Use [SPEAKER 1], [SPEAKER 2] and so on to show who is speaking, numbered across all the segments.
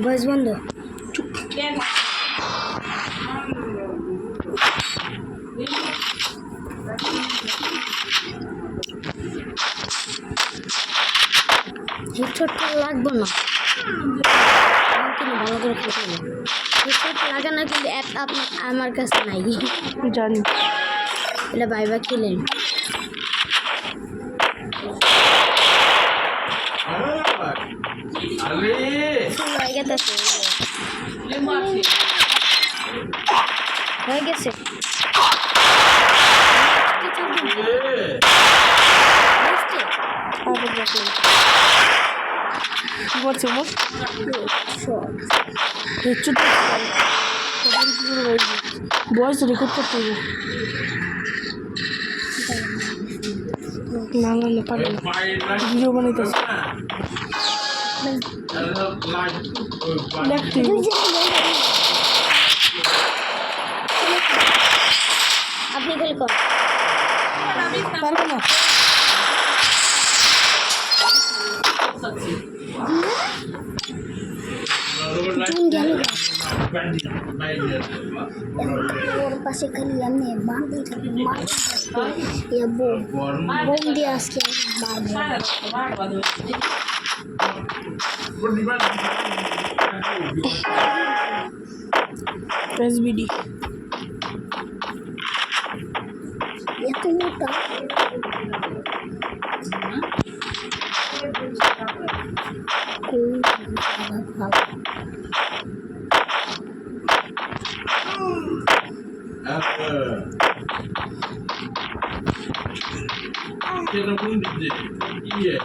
[SPEAKER 1] বয়স বন্ধ হেডশট লাগবে না ভালো করে খেতে হবে হেডশট লাগে না কিন্তু অ্যাপ আমার কাছে নাই
[SPEAKER 2] জানি
[SPEAKER 1] এটা বাইবা খেলেন হয়ে গেছে
[SPEAKER 2] বলছে বয়স রেকর্ড করতে হবে না না না পারবে ভিডিও বানাইতেছে
[SPEAKER 1] আপনি খেলে কর
[SPEAKER 2] পারবে না
[SPEAKER 1] ওর পাশে খালি এমনি বাঁধে বোম দিয়ে আজকে
[SPEAKER 2] এসবিডি
[SPEAKER 1] এত মোটা
[SPEAKER 3] Kita pun di iya,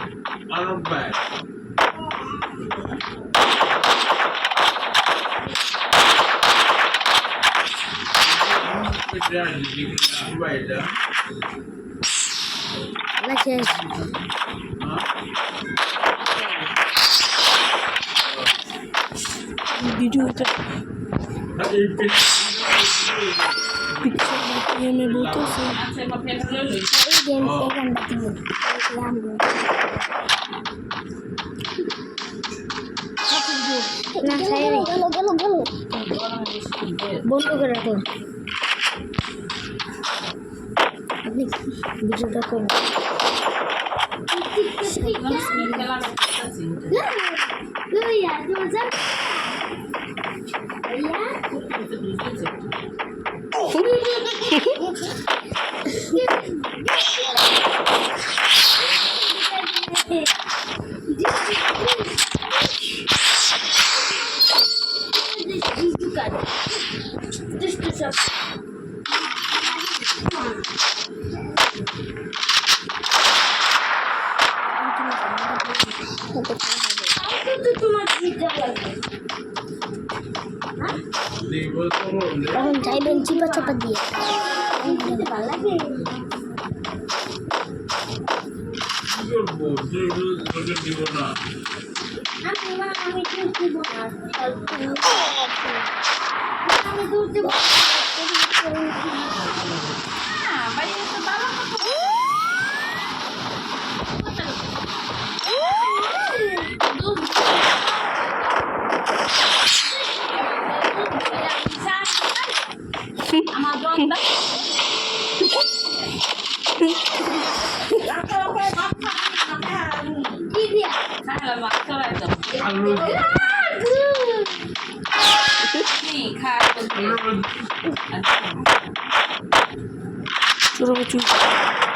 [SPEAKER 3] Arab bag. Kerja di Dubai dah.
[SPEAKER 1] Macam
[SPEAKER 2] video tu picture ये मैं बोलता हूँ
[SPEAKER 1] गेम पे गंदा ना सही नहीं गलो বন্ধ করে রাখো আপনি ভিডিওটা করুন এখন চাইবেন চিপা চাপা দিয়ে ভালো লাগে
[SPEAKER 2] Suruh cuci.